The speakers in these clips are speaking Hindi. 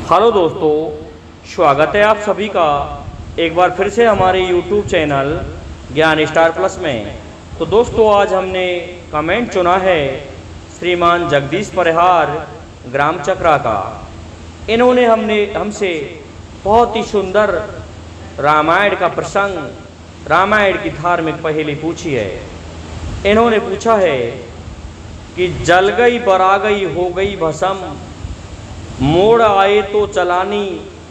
हेलो दोस्तों, स्वागत है आप सभी का एक बार फिर से हमारे YouTube चैनल ज्ञान स्टार प्लस में। तो दोस्तों, आज हमने कमेंट चुना है श्रीमान जगदीश परिहार ग्राम चक्रा का। इन्होंने हमसे बहुत ही सुंदर रामायण का प्रसंग, रामायण की धार्मिक पहेली पूछी है। इन्होंने पूछा है कि जल गई बरा गई हो गई भस्म, मोड़ आए तो चलानी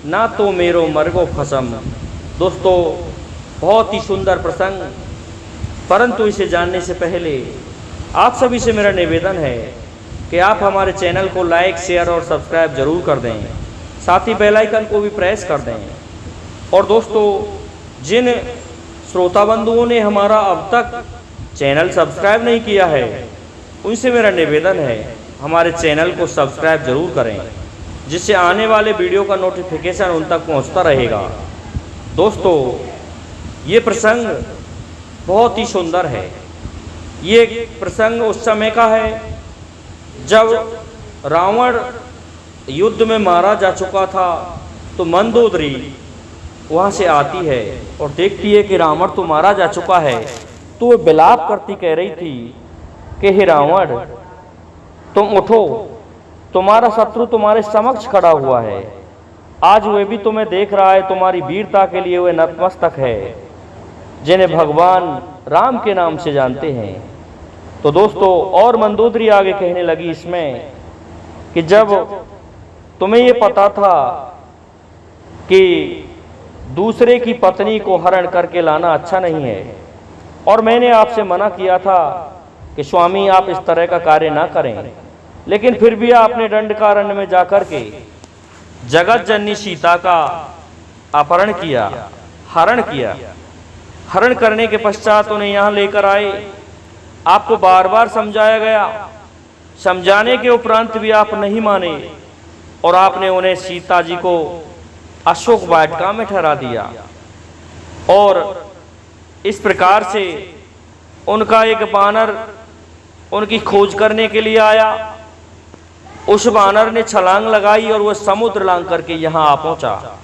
ना तो मेरो मरगो खसम। दोस्तों, बहुत ही सुंदर प्रसंग, परंतु इसे जानने से पहले आप सभी से मेरा निवेदन है कि आप हमारे चैनल को लाइक, शेयर और सब्सक्राइब जरूर कर दें, साथ ही बेल आइकन को भी प्रेस कर दें। और दोस्तों, जिन श्रोता बंधुओं ने हमारा अब तक चैनल सब्सक्राइब नहीं किया है, उनसे मेरा निवेदन है हमारे चैनल को सब्सक्राइब जरूर करें, जिससे आने वाले वीडियो का नोटिफिकेशन उन तक पहुंचता रहेगा। दोस्तों, ये प्रसंग बहुत ही सुंदर है। ये प्रसंग उस समय का है जब रावण युद्ध में मारा जा चुका था। तो मंदोदरी वहाँ से आती है और देखती है कि रावण तो मारा जा चुका है। तो वो विलाप करती कह रही थी कि हे रावण, तुम उठो, तुम्हारा शत्रु तुम्हारे समक्ष खड़ा हुआ है। आज वह भी तुम्हें देख रहा है, तुम्हारी वीरता के लिए वह नतमस्तक है, जिन्हें भगवान राम के नाम से जानते हैं। तो दोस्तों, और मंदोदरी आगे कहने लगी इसमें कि जब तुम्हें ये पता था कि दूसरे की पत्नी को हरण करके लाना अच्छा नहीं है, और मैंने आपसे मना किया था कि स्वामी आप इस तरह का कार्य ना करें, लेकिन फिर भी आपने दंडकारण्य में जाकर के जगत जननी सीता का अपहरण किया, हरण किया। हरण करने के पश्चात उन्हें यहाँ लेकर आए। आपको बार बार समझाया गया, समझाने के उपरांत भी आप नहीं माने, और आपने उन्हें सीता जी को अशोक वाटिका में ठहरा दिया। और इस प्रकार से उनका एक बानर उनकी खोज करने के लिए आया। उस बानर ने छलांग लगाई और वह समुद्र लांग करके यहाँ आ पहुंचा।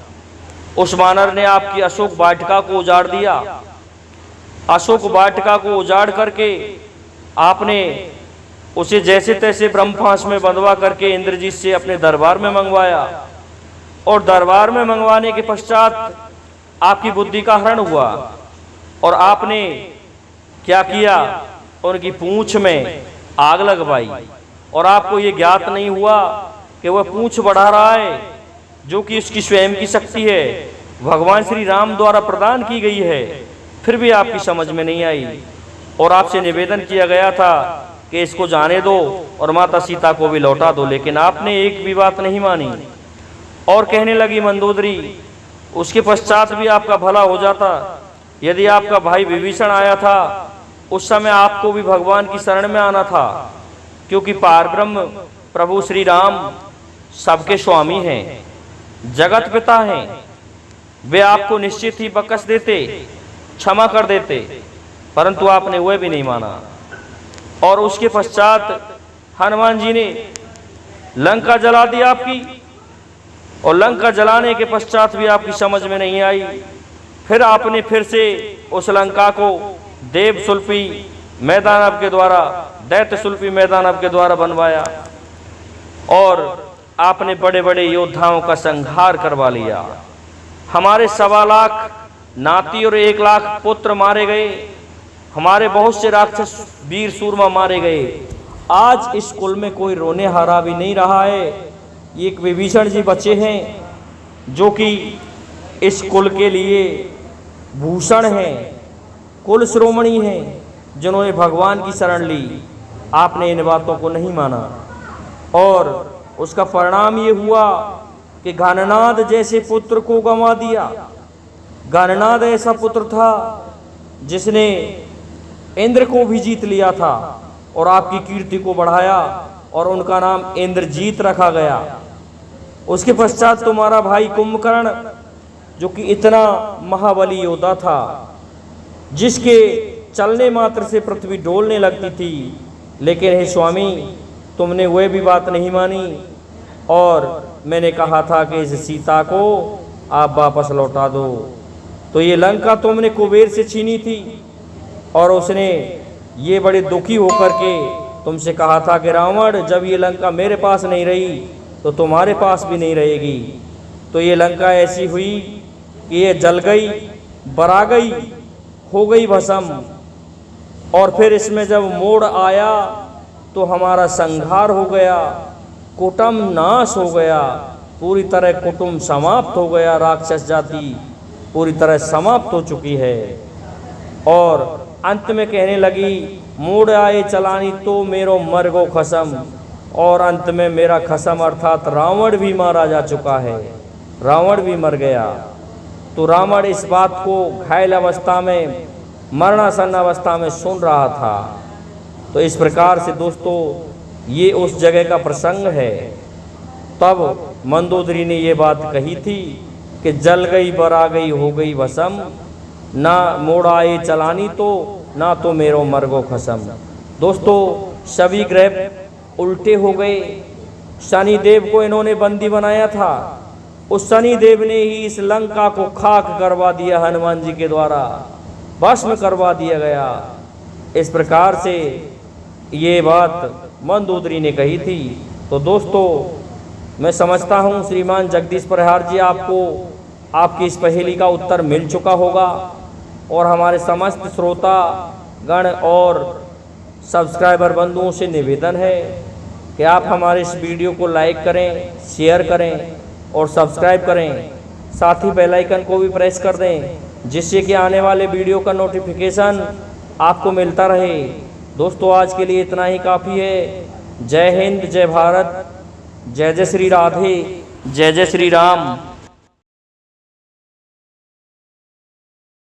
उस बानर ने आपकी अशोक वाटिका को उजाड़ दिया। अशोक वाटिका को उजाड़ करके आपने उसे जैसे तैसे ब्रह्मफांस में बंधवा करके इंद्रजीत से अपने दरबार में मंगवाया। और दरबार में मंगवाने के पश्चात आपकी बुद्धि का हरण हुआ, और आपने क्या किया, उनकी पूंछ में आग लगवाई। और आपको ये ज्ञात नहीं हुआ कि वह पूंछ बढ़ा रहा है, जो कि उसकी स्वयं की शक्ति है, भगवान श्री राम द्वारा प्रदान की गई है। फिर भी आपकी समझ में नहीं आई, और आपसे निवेदन किया गया था कि इसको जाने दो और माता सीता को भी लौटा दो, लेकिन आपने एक भी बात नहीं मानी। और कहने लगी मंदोदरी, उसके पश्चात भी आपका भला हो जाता यदि आपका भाई विभीषण आया था। उस समय आपको भी भगवान की शरण में आना था, क्योंकि पारब्रह्म प्रभु श्री राम सबके स्वामी हैं, जगत पिता हैं। वे आपको निश्चित ही बख्श देते, क्षमा कर देते, परंतु आपने वह भी नहीं माना। और उसके पश्चात हनुमान जी ने लंका जला दी आपकी, और लंका जलाने के पश्चात भी आपकी समझ में नहीं आई। फिर आपने फिर से उस लंका को देव सुल्फी मैदानव के द्वारा, दैत्य सुल्फी मैदानव के द्वारा बनवाया, और आपने बड़े बड़े योद्धाओं का संहार करवा लिया। हमारे 1.25 लाख नाती और 1 लाख पुत्र मारे गए। हमारे बहुत से राक्षस वीर सूरमा मारे गए। आज इस कुल में कोई रोने हारा भी नहीं रहा है। एक विभीषण जी बचे हैं, जो कि इस कुल के लिए भूषण हैं, कुल श्रोमणी हैं, जिन्होंने भगवान की शरण ली। आपने इन बातों को नहीं माना, और उसका परिणाम ये हुआ कि घननाद जैसे पुत्र को गंवा दिया। घननाद ऐसा पुत्र था जिसने इंद्र को भी जीत लिया था और आपकी कीर्ति को बढ़ाया, और उनका नाम इंद्रजीत रखा गया। उसके पश्चात तुम्हारा भाई कुंभकर्ण, जो कि इतना महाबली योद्धा था, जिसके चलने मात्र से पृथ्वी डोलने लगती थी, लेकिन हे स्वामी, तुमने वह भी बात नहीं मानी। और मैंने कहा था कि इस सीता को आप वापस लौटा दो। तो ये लंका तुमने कुबेर से छीनी थी और उसने ये बड़े दुखी होकर के तुमसे कहा था कि रावण, जब ये लंका मेरे पास नहीं रही तो तुम्हारे पास भी नहीं रहेगी। तो ये लंका ऐसी हुई कि ये जल गई, बरा गई, हो गई भस्म। और फिर इसमें जब मोड़ आया तो हमारा संहार हो गया, कुटुंब नाश हो गया, पूरी तरह कुटुंब समाप्त हो गया, राक्षस जाति पूरी तरह समाप्त हो चुकी है। और अंत में कहने लगी, मोड़ आए चलानी तो मेरो मरगो खसम। और अंत में मेरा खसम अर्थात रावण भी मारा जा चुका है, रावण भी मर गया। तो रावण इस बात को घायल अवस्था में, मरणासन्न अवस्था में सुन रहा था। तो इस प्रकार से दोस्तों ये उस जगह का प्रसंग है। तब मंदोदरी ने ये बात कही थी कि जल गई, बरा गई, हो गई भस्म, ना मोड़ आए चलानी तो, ना तो मेरो मरगो खसम। दोस्तों सभी ग्रह उल्टे हो गए। शनि देव को इन्होंने बंदी बनाया था, उस शनि देव ने ही इस लंका को खाक करवा दिया, हनुमान जी के द्वारा भस्म करवा दिया गया। इस प्रकार से ये बात मंदोदरी ने कही थी। तो दोस्तों मैं समझता हूँ श्रीमान जगदीश प्रहार जी आपको आपकी इस पहेली का उत्तर मिल चुका होगा। और हमारे समस्त श्रोता गण और सब्सक्राइबर बंधुओं से निवेदन है कि आप हमारे इस वीडियो को लाइक करें, शेयर करें और सब्सक्राइब करें। साथ ही बेल आइकन को भी प्रेस कर दें, जिससे कि आने वाले वीडियो का नोटिफिकेशन आपको मिलता रहे। दोस्तों आज के लिए इतना ही काफ़ी है। जय हिंद, जय भारत, जय जय श्री राधे, जय जय श्री राम।